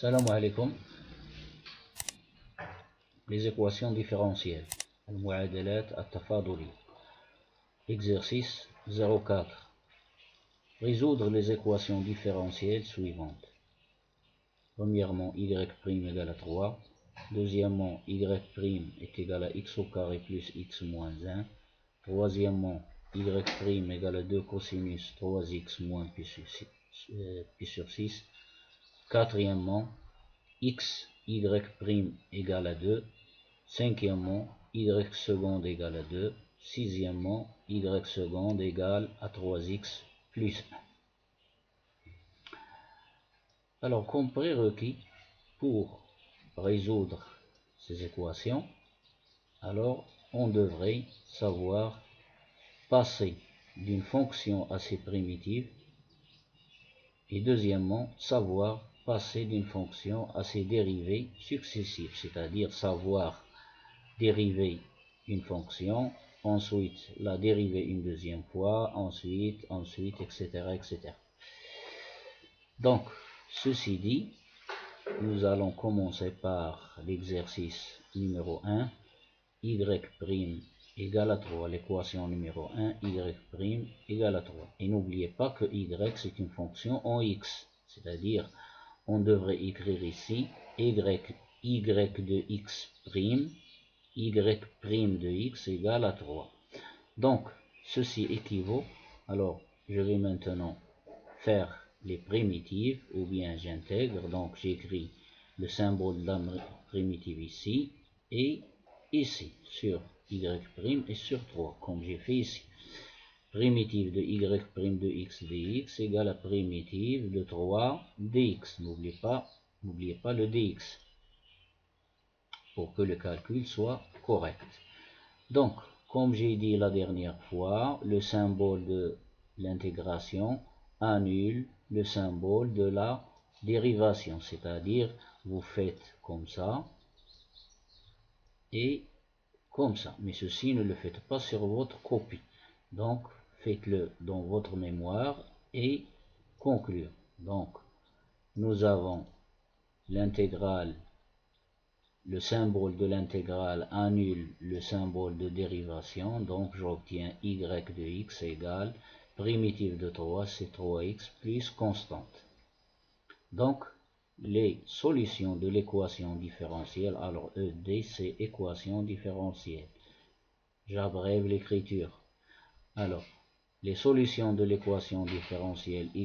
Salam alaikum. Les équations différentielles. Al-Mu'adalat al-Tafaduli. Exercice 04. Résoudre les équations différentielles suivantes. Premièrement, y' égale à 3. Deuxièmement, y' est égal à x au carré plus x moins 1. Troisièmement, y' égale à 2 cosinus 3x moins pi sur 6. Quatrièmement, x, y' égale à 2. Cinquièmement, y seconde égale à 2. Sixièmement, y seconde égale à 3x plus 1. Alors, comme prérequis pour résoudre ces équations, alors on devrait savoir passer d'une fonction assez primitive et deuxièmement, savoir passer d'une fonction à ses dérivées successives, c'est-à-dire savoir dériver une fonction, ensuite la dériver une deuxième fois, ensuite, etc., etc. Donc, ceci dit, nous allons commencer par l'exercice numéro 1, y' égale à 3, l'équation numéro 1, y' égale à 3. Et n'oubliez pas que y c'est une fonction en x, c'est-à-dire on devrait écrire ici y de x prime, y' de x égale à 3. Donc, ceci équivaut, alors je vais maintenant faire les primitives, ou bien j'intègre, donc j'écris le symbole de la primitive ici, et ici, sur y' et sur 3, comme j'ai fait ici. Primitive de y' de x dx égale à primitive de 3 dx. N'oubliez pas le dx, pour que le calcul soit correct. Donc, comme j'ai dit la dernière fois, le symbole de l'intégration annule le symbole de la dérivation, c'est-à-dire vous faites comme ça et comme ça, mais ceci ne le faites pas sur votre copie. Donc, faites-le dans votre mémoire et conclure. Donc, nous avons l'intégrale, le symbole de l'intégrale annule le symbole de dérivation, donc j'obtiens y de x égale primitive de 3, c'est 3x plus constante. Donc, les solutions de l'équation différentielle, alors ED c'est équation différentielle. J'abrève l'écriture. Alors, les solutions de l'équation différentielle y'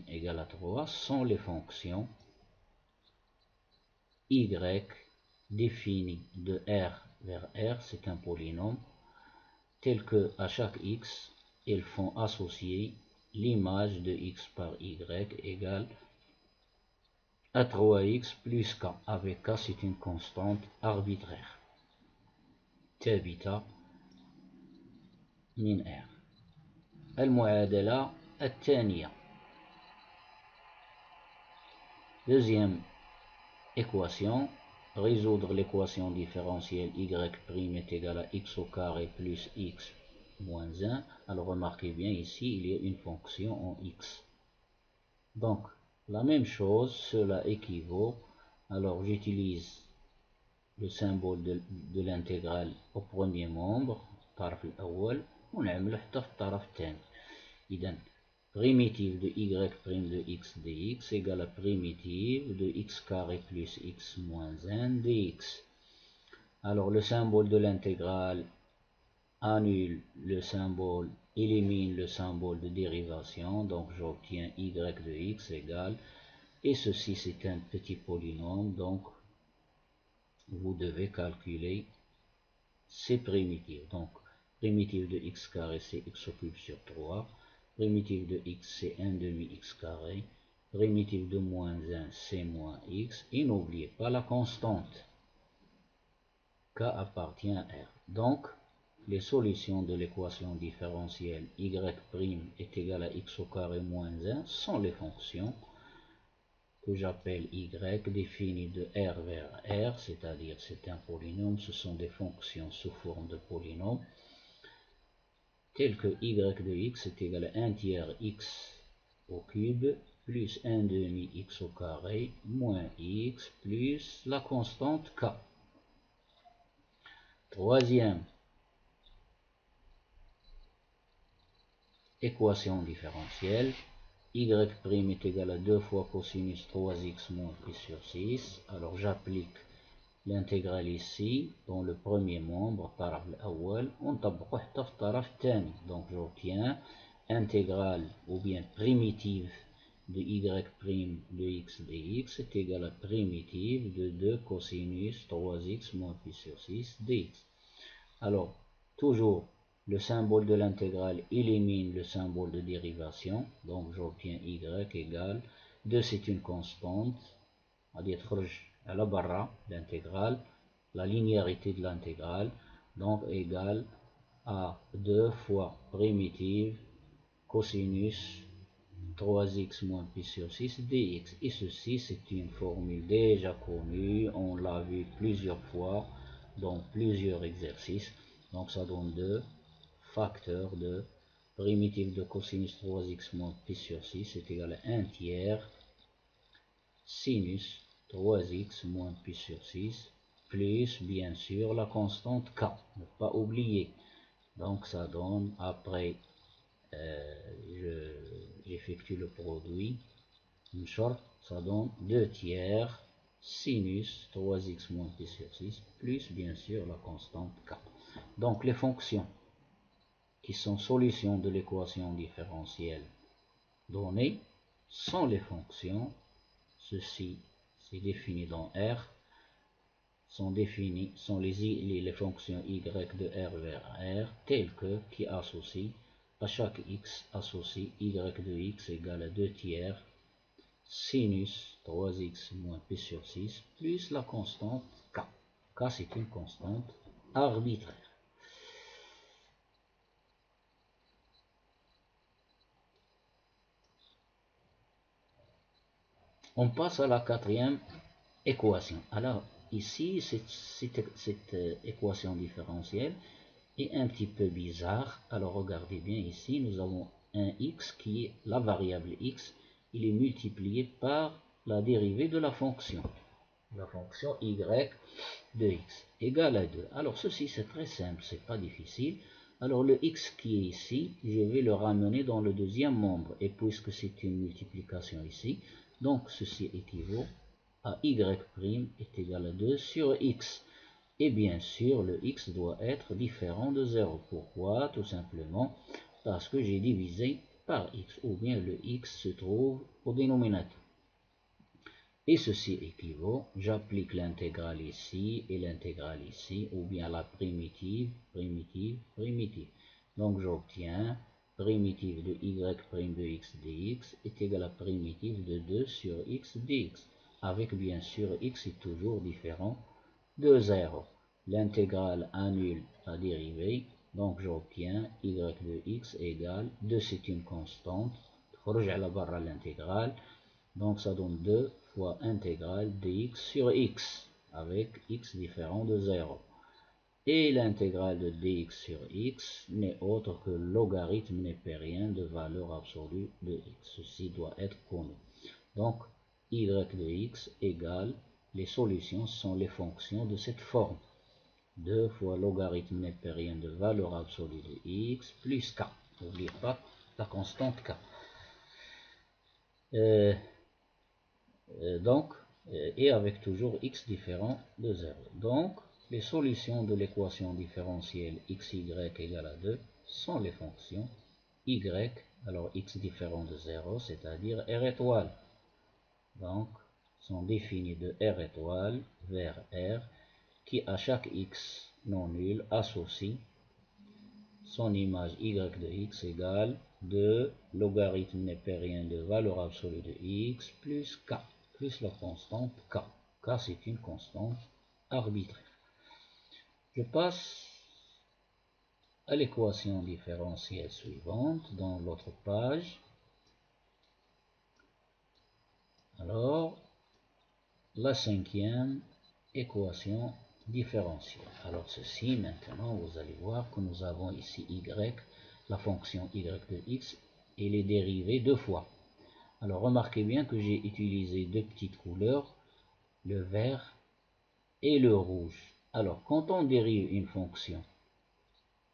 égale à 3 sont les fonctions y définies de R vers R, c'est un polynôme, tel que à chaque x, elles font associer l'image de x par y égale à 3x plus k, avec k c'est une constante arbitraire. Tabita min R. المعادلة الثانية. Deuxième équation, résoudre l'équation différentielle y' est égal à x au carré plus x moins 1. Alors remarquez bien ici, il y a une fonction en x. Donc, la même chose, cela équivaut. Alors j'utilise le symbole de l'intégrale au premier membre, الطرف الأول, ونعمل حتى في الطرف الثاني. إذن primitive de y' de x dx égale à primitive de x carré plus x moins 1 dx. Alors le symbole de l'intégrale annule le symbole, élimine le symbole de dérivation, donc j'obtiens y' de x égale, et ceci c'est un petit polynôme, donc vous devez calculer ces primitives. Donc primitive de x carré c'est x au cube sur 3, primitive de x c'est 1 demi x carré, primitive de moins 1 c'est moins x, et n'oubliez pas la constante, k appartient à R. Donc, les solutions de l'équation différentielle y' est égal à x au carré moins 1 sont les fonctions que j'appelle y définies de R vers R, c'est-à-dire c'est un polynôme, ce sont des fonctions sous forme de polynôme, tel que y de x est égal à 1 tiers x au cube plus 1 demi x au carré moins x plus la constante k. Troisième équation différentielle, y' est égal à 2 fois cosinus 3x moins pi sur 6. Alors j'applique l'intégrale ici dans le premier membre, الطرف الأول, ونطبقه حتى في الطرف الثاني. Donc j'obtiens intégrale ou bien primitive de y' de x dx est égal à primitive de 2 cosinus 3x moins pi sur 6 dx. Alors, toujours, le symbole de l'intégrale élimine le symbole de dérivation. Donc j'obtiens y égale 2, c'est une constante. غادي تخرج على برا l'intégrale, la linéarité de l'intégrale, donc égale à 2 fois primitive cosinus 3x moins pi sur 6 dx. Et ceci, c'est une formule déjà connue, on l'a vu plusieurs fois dans plusieurs exercices. Donc ça donne 2 facteurs de primitive de cosinus 3x moins pi sur 6 est égal à 1 tiers sinus 3x moins pi sur 6 plus bien sûr la constante k, ne pas oublier. Donc ça donne, après j'effectue le produit, une short, ça donne 2 tiers sinus 3x moins pi sur 6 plus bien sûr la constante k. Donc les fonctions qui sont solutions de l'équation différentielle donnée sont les fonctions, ceci c'est défini dans R, sont les fonctions y de R vers R telles que, qui associent à chaque x associe y de x égale à 2 tiers sinus 3x moins pi sur 6 plus la constante k. K c'est une constante arbitraire. On passe à la quatrième équation. Alors ici, cette équation différentielle est un petit peu bizarre. Alors regardez bien ici, nous avons un x qui est la variable x, il est multiplié par la dérivée de la fonction y de x égale à 2. Alors ceci c'est très simple, c'est pas difficile. Alors le x qui est ici, je vais le ramener dans le deuxième membre, et puisque c'est une multiplication ici, donc ceci équivaut à y' est égal à 2 sur x. Et bien sûr, le x doit être différent de 0. Pourquoi? Tout simplement parce que j'ai divisé par x, ou bien le x se trouve au dénominateur. Et ceci équivaut, j'applique l'intégrale ici et l'intégrale ici, ou bien la primitive. Donc j'obtiens primitive de y' de x dx est égale à primitive de 2 sur x dx, avec bien sûr x est toujours différent de 0. L'intégrale annule la dérivée, donc j'obtiens y de x égale 2, c'est une constante, خرج على برا l'intégrale, donc ça donne 2 fois intégrale dx sur x, avec x différent de 0. Et l'intégrale de dx sur x n'est autre que le logarithme népérien de valeur absolue de x. Ceci doit être connu. Donc y de x égale, les solutions sont les fonctions de cette forme. 2 fois logarithme népérien de valeur absolue de x plus k. N'oubliez pas la constante k. Et avec toujours x différent de 0. Donc, les solutions de l'équation différentielle xy égale à 2 sont les fonctions y, alors x différent de 0, c'est-à-dire r étoile. Donc, sont définies de r étoile vers r, qui à chaque x non nul associe son image y de x égale 2 logarithme népérien de valeur absolue de x plus k, plus la constante k. K c'est une constante arbitraire. Je passe à l'équation différentielle suivante dans l'autre page. Alors, la cinquième équation différentielle. Alors ceci, maintenant, vous allez voir que nous avons ici y, la fonction y de x, et les dérivées deux fois. Alors remarquez bien que j'ai utilisé deux petites couleurs, le vert et le rouge. Alors quand on dérive une fonction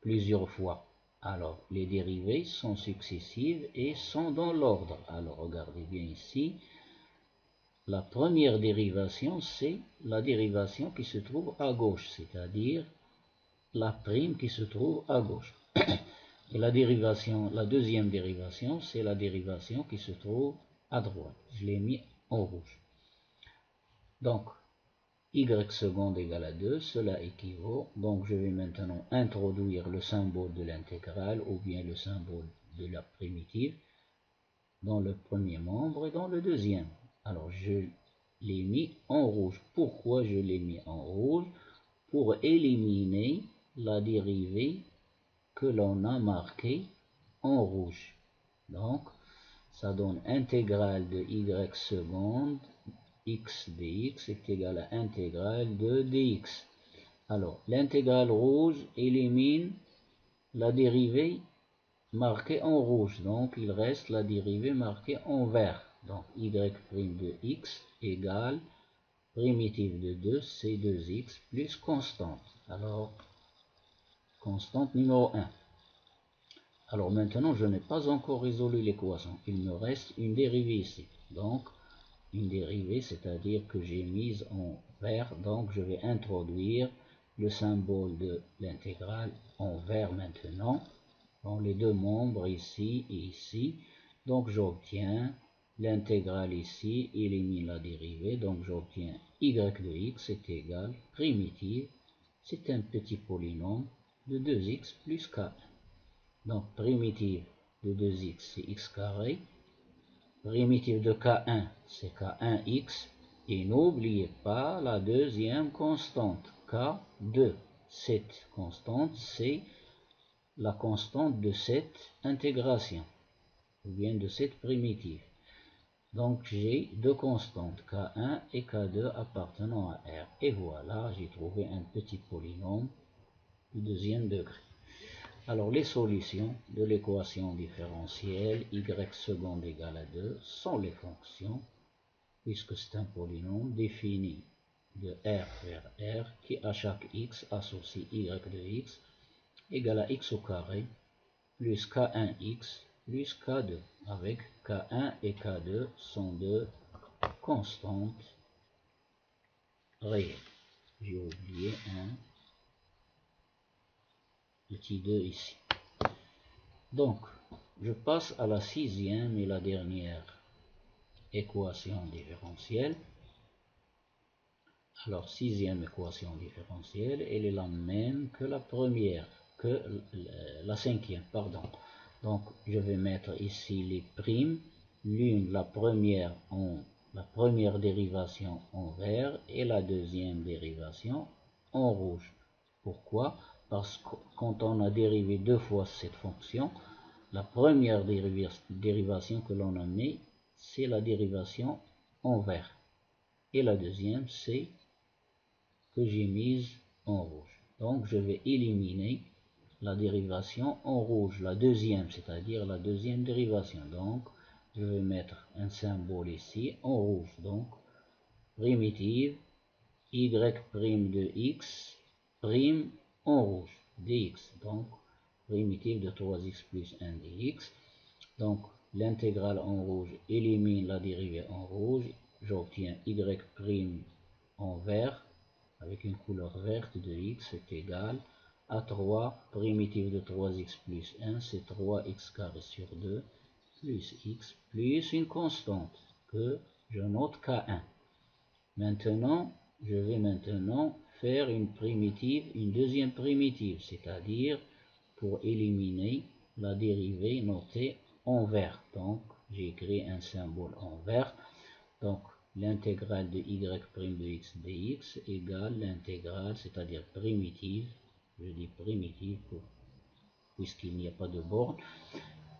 plusieurs fois, alors les dérivées sont successives et sont dans l'ordre. Alors regardez bien ici, la première dérivation c'est la dérivation qui se trouve à gauche, c'est-à-dire la prime qui se trouve à gauche. Et la deuxième dérivation, c'est la dérivation qui se trouve à droite. Je l'ai mis en rouge. Donc, y seconde égale à 2, cela équivaut. Donc, je vais maintenant introduire le symbole de l'intégrale ou bien le symbole de la primitive dans le premier membre et dans le deuxième. Alors, je l'ai mis en rouge. Pourquoi je l'ai mis en rouge? Pour éliminer la dérivée que l'on a marquée en rouge. Donc, ça donne intégrale de y seconde x dx est égal à intégrale de dx. Alors, l'intégrale rouge élimine la dérivée marquée en rouge. Donc, il reste la dérivée marquée en vert. Donc, y' de x égale primitive de 2, c'est 2x plus constante. Alors, constante numéro 1. Alors maintenant, je n'ai pas encore résolu l'équation. Il me reste une dérivée ici. Donc, une dérivée, c'est-à-dire que j'ai mise en vert. Donc, je vais introduire le symbole de l'intégrale en vert maintenant. Dans les deux membres, ici et ici. Donc, j'obtiens l'intégrale ici, élimine la dérivée. Donc, j'obtiens y de x est égal, primitive, c'est un petit polynôme de 2x plus 4. Donc, primitive de 2x, c'est x carré. Primitive de k1, c'est k1x. Et n'oubliez pas la deuxième constante, k2. Cette constante, c'est la constante de cette intégration, ou bien de cette primitive. Donc, j'ai deux constantes, k1 et k2 appartenant à R. Et voilà, j'ai trouvé un petit polynôme du deuxième degré. Alors, les solutions de l'équation différentielle y seconde égale à 2 sont les fonctions, puisque c'est un polynôme défini de R vers R, qui à chaque x associe y de x égale à x au carré, plus k1x plus k2, avec k1 et k2 sont deux constantes réelles. J'ai oublié un petit 2 ici. Donc, je passe à la sixième et la dernière équation différentielle. Alors, sixième équation différentielle, elle est la même que la première, que la cinquième, pardon. Donc, je vais mettre ici les primes, la première dérivation en vert et la deuxième dérivation en rouge. Pourquoi? Parce que quand on a dérivé deux fois cette fonction, la première dérivation que l'on a mis, c'est la dérivation en vert. Et la deuxième, c'est que j'ai mise en rouge. Donc, je vais éliminer la dérivation en rouge, la deuxième, c'est-à-dire la deuxième dérivation. Donc, je vais mettre un symbole ici en rouge. Donc, primitive y' de x prime en rouge, dx. Donc, primitive de 3x plus 1 dx. Donc, l'intégrale en rouge élimine la dérivée en rouge. J'obtiens y' en vert, avec une couleur verte de x est égal à 3, primitive de 3x plus 1, c'est 3x carré sur 2, plus x, plus une constante, que je note k1. Maintenant, je vais faire une deuxième primitive, c'est-à-dire pour éliminer la dérivée notée en vert. Donc, j'ai écrit un symbole en vert. Donc, l'intégrale de y' de x dx égale l'intégrale, c'est-à-dire primitive, je dis primitive puisqu'il n'y a pas de borne,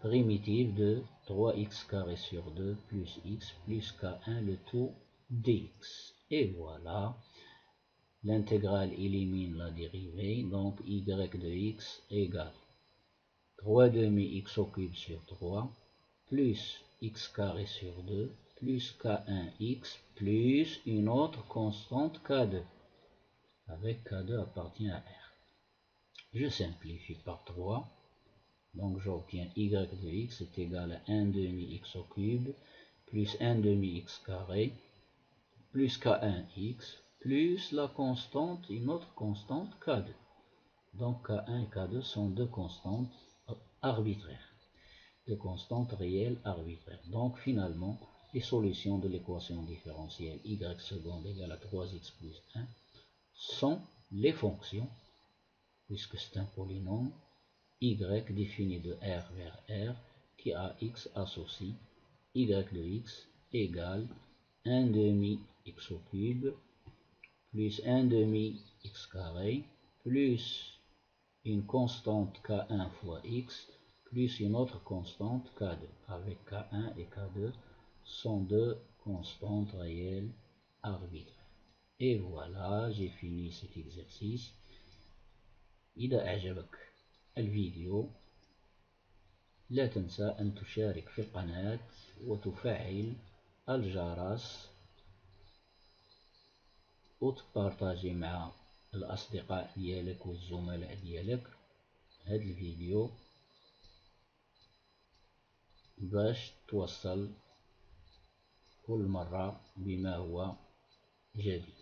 primitive de 3x carré sur 2 plus x plus k1 le tout dx. Et voilà, l'intégrale élimine la dérivée, donc y de x égale 3 demi x au cube sur 3 plus x carré sur 2 plus k1x plus une autre constante k2, avec k2 appartient à R. Je simplifie par 3, donc j'obtiens y de x est égal à 1 demi x au cube plus 1 demi x carré plus k1x plus la constante, une autre constante k2. Donc k1 et k2 sont deux constantes arbitraires, deux constantes réelles arbitraires. Donc finalement, les solutions de l'équation différentielle y seconde égale à 3x plus 1 sont les fonctions, puisque c'est un polynôme, y défini de R vers R qui a x associe y de x égale 1 demi x au cube plus 1 demi x carré plus une constante k1 fois x plus une autre constante k2, avec k1 et k2 sont deux constantes réelles arbitraires. Et voilà, j'ai fini cet exercice. إذا أعجبك الفيديو لا تنسى أن تشارك في القناة وتفعل الجرس وتبارطاجي مع الأصدقاء ديالك والزملاء ديالك هذا الفيديو باش توصل كل مرة بما هو جديد.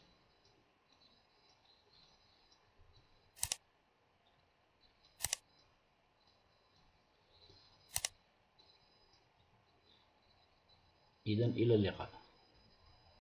إذن إلى اللقاء.